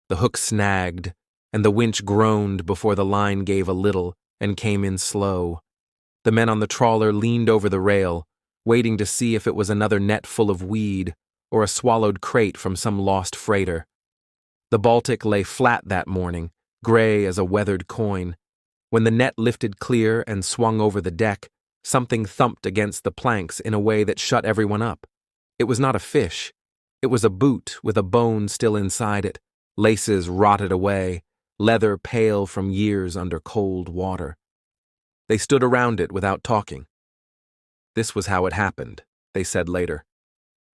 The hook snagged, and the winch groaned before the line gave a little and came in slow. The men on the trawler leaned over the rail, waiting to see if it was another net full of weed or a swallowed crate from some lost freighter. The Baltic lay flat that morning, gray as a weathered coin. When the net lifted clear and swung over the deck, something thumped against the planks in a way that shut everyone up. It was not a fish. It was a boot with a bone still inside it, laces rotted away, leather pale from years under cold water. They stood around it without talking. This was how it happened, they said later.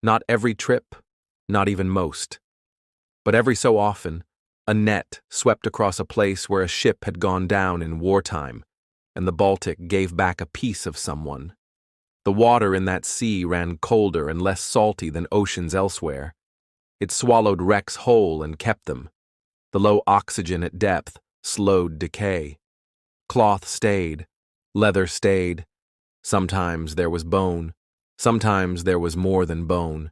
Not every trip, not even most. But every so often, a net swept across a place where a ship had gone down in wartime, and the Baltic gave back a piece of someone. The water in that sea ran colder and less salty than oceans elsewhere. It swallowed wrecks whole and kept them. The low oxygen at depth slowed decay. Cloth stayed. Leather stayed. Sometimes there was bone. Sometimes there was more than bone.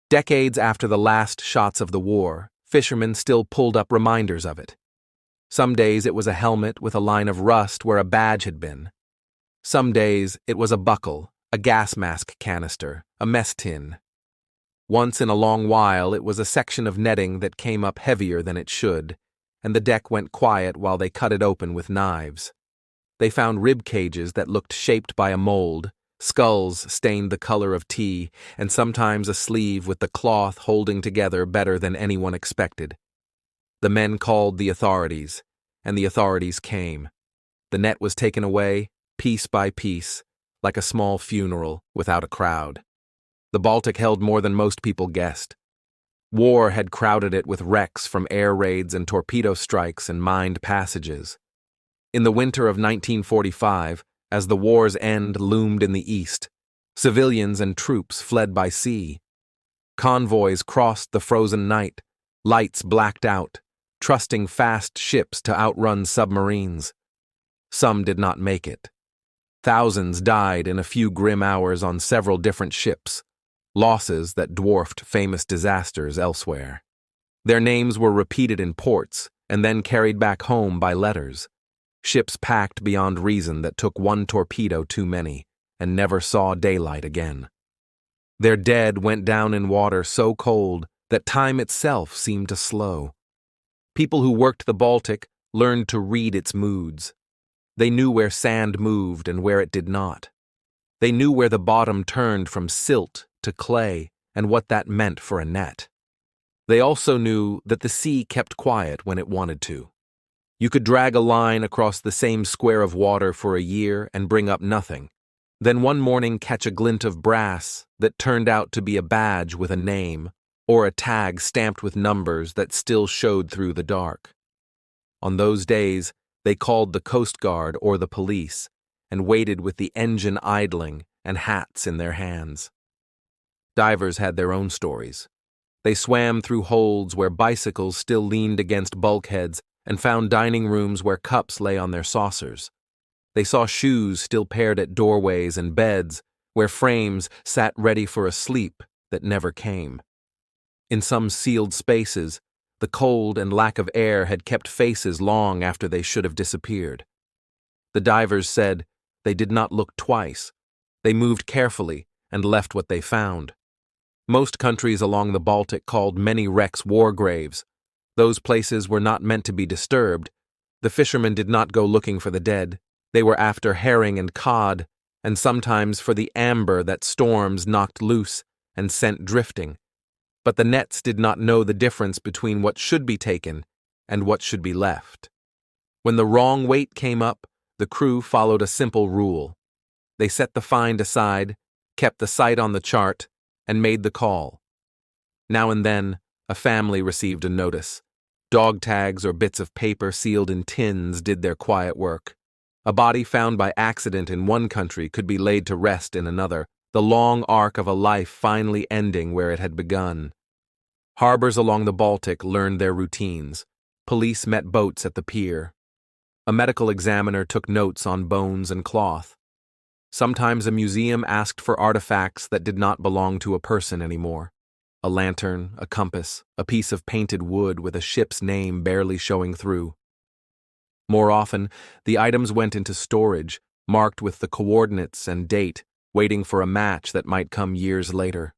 Decades after the last shots of the war, fishermen still pulled up reminders of it. Some days it was a helmet with a line of rust where a badge had been. Some days it was a buckle, a gas mask canister, a mess tin. Once in a long while it was a section of netting that came up heavier than it should, and the deck went quiet while they cut it open with knives. They found rib cages that looked shaped by a mold, skulls stained the color of tea, and sometimes a sleeve with the cloth holding together better than anyone expected. The men called the authorities, and the authorities came. The net was taken away, piece by piece, like a small funeral without a crowd. The Baltic held more than most people guessed. War had crowded it with wrecks from air raids and torpedo strikes and mined passages. In the winter of 1945, as the war's end loomed in the east, civilians and troops fled by sea. Convoys crossed the frozen night, lights blacked out, trusting fast ships to outrun submarines. Some did not make it. Thousands died in a few grim hours on several different ships, losses that dwarfed famous disasters elsewhere. Their names were repeated in ports and then carried back home by letters. Ships packed beyond reason that took one torpedo too many and never saw daylight again. Their dead went down in water so cold that time itself seemed to slow. People who worked the Baltic learned to read its moods. They knew where sand moved and where it did not. They knew where the bottom turned from silt to clay and what that meant for a net. They also knew that the sea kept quiet when it wanted to. You could drag a line across the same square of water for a year and bring up nothing, then one morning catch a glint of brass that turned out to be a badge with a name, or a tag stamped with numbers that still showed through the dark. On those days, they called the Coast Guard or the police and waited with the engine idling and hats in their hands. Divers had their own stories. They swam through holds where bicycles still leaned against bulkheads and found dining rooms where cups lay on their saucers. They saw shoes still paired at doorways and beds where frames sat ready for a sleep that never came. In some sealed spaces, the cold and lack of air had kept faces long after they should have disappeared. The divers said they did not look twice. They moved carefully and left what they found. Most countries along the Baltic called many wrecks war graves. Those places were not meant to be disturbed. The fishermen did not go looking for the dead. They were after herring and cod, and sometimes for the amber that storms knocked loose and sent drifting. But the nets did not know the difference between what should be taken and what should be left. When the wrong weight came up, the crew followed a simple rule. They set the find aside, kept the sight on the chart, and made the call. Now and then, a family received a notice. Dog tags or bits of paper sealed in tins did their quiet work. A body found by accident in one country could be laid to rest in another, the long arc of a life finally ending where it had begun. Harbors along the Baltic learned their routines. Police met boats at the pier. A medical examiner took notes on bones and cloth. Sometimes a museum asked for artifacts that did not belong to a person anymore. a lantern, a compass, a piece of painted wood with a ship's name barely showing through. More often, the items went into storage, marked with the coordinates and date, waiting for a match that might come years later.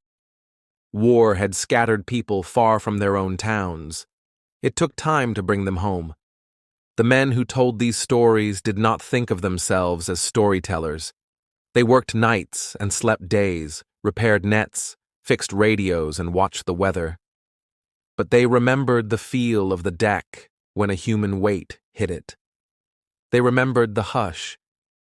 War had scattered people far from their own towns. It took time to bring them home. The men who told these stories did not think of themselves as storytellers. They worked nights and slept days, repaired nets, fixed radios, and watched the weather. But they remembered the feel of the deck when a human weight hit it. They remembered the hush,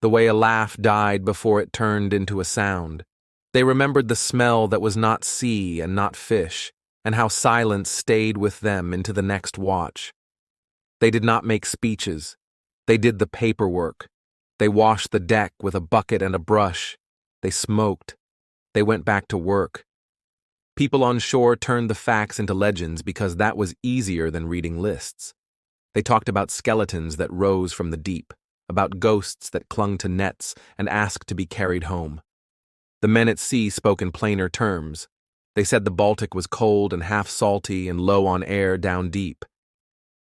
the way a laugh died before it turned into a sound. They remembered the smell that was not sea and not fish, and how silence stayed with them into the next watch. They did not make speeches. They did the paperwork. They washed the deck with a bucket and a brush. They smoked. They went back to work. People on shore turned the facts into legends because that was easier than reading lists. They talked about skeletons that rose from the deep, about ghosts that clung to nets and asked to be carried home. The men at sea spoke in plainer terms. They said the Baltic was cold and half salty and low on air down deep.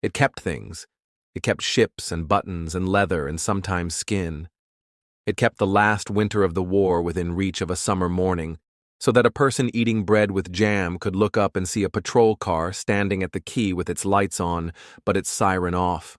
It kept things. It kept ships and buttons and leather and sometimes skin. It kept the last winter of the war within reach of a summer morning, so that a person eating bread with jam could look up and see a patrol car standing at the quay with its lights on, but its siren off.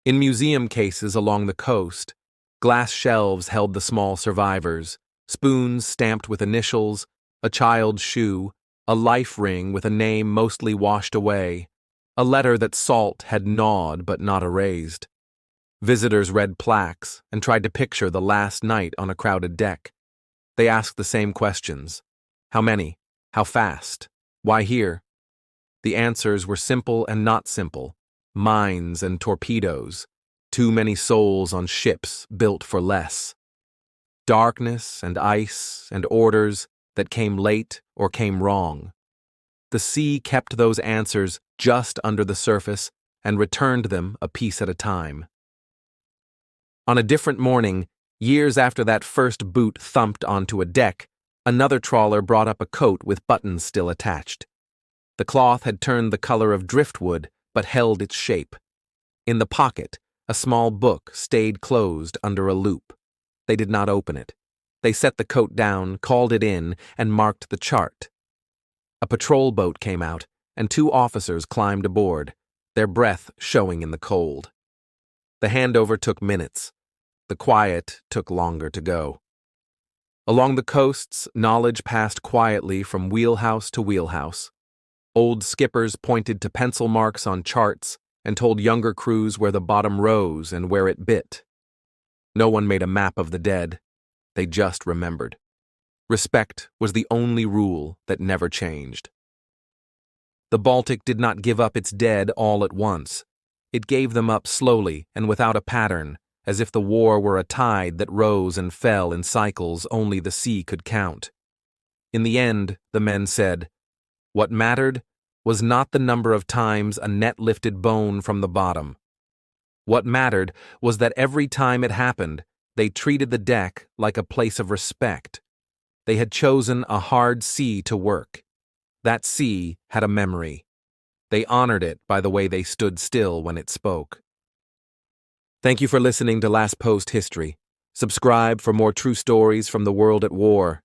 In museum cases along the coast, glass shelves held the small survivors, spoons stamped with initials, a child's shoe, a life ring with a name mostly washed away, a letter that salt had gnawed but not erased. Visitors read plaques and tried to picture the last night on a crowded deck. They asked the same questions. How many? How fast? Why here? The answers were simple and not simple. Mines and torpedoes. Too many souls on ships built for less. Darkness and ice and orders that came late or came wrong. The sea kept those answers just under the surface and returned them a piece at a time. On a different morning, years after that first boot thumped onto a deck, another trawler brought up a coat with buttons still attached. The cloth had turned the color of driftwood, but held its shape. In the pocket, a small book stayed closed under a loop. They did not open it. They set the coat down, called it in, and marked the chart. A patrol boat came out, and 2 officers climbed aboard, their breath showing in the cold. The handover took minutes. The quiet took longer to go. Along the coasts, knowledge passed quietly from wheelhouse to wheelhouse. Old skippers pointed to pencil marks on charts and told younger crews where the bottom rose and where it bit. No one made a map of the dead. They just remembered. Respect was the only rule that never changed. The Baltic did not give up its dead all at once. It gave them up slowly and without a pattern, as if the war were a tide that rose and fell in cycles only the sea could count. In the end, the men said, what mattered was not the number of times a net lifted bone from the bottom. What mattered was that every time it happened, they treated the deck like a place of respect. They had chosen a hard sea to work. That sea had a memory. They honored it by the way they stood still when it spoke. Thank you for listening to Last Post History. Subscribe for more true stories from the world at war.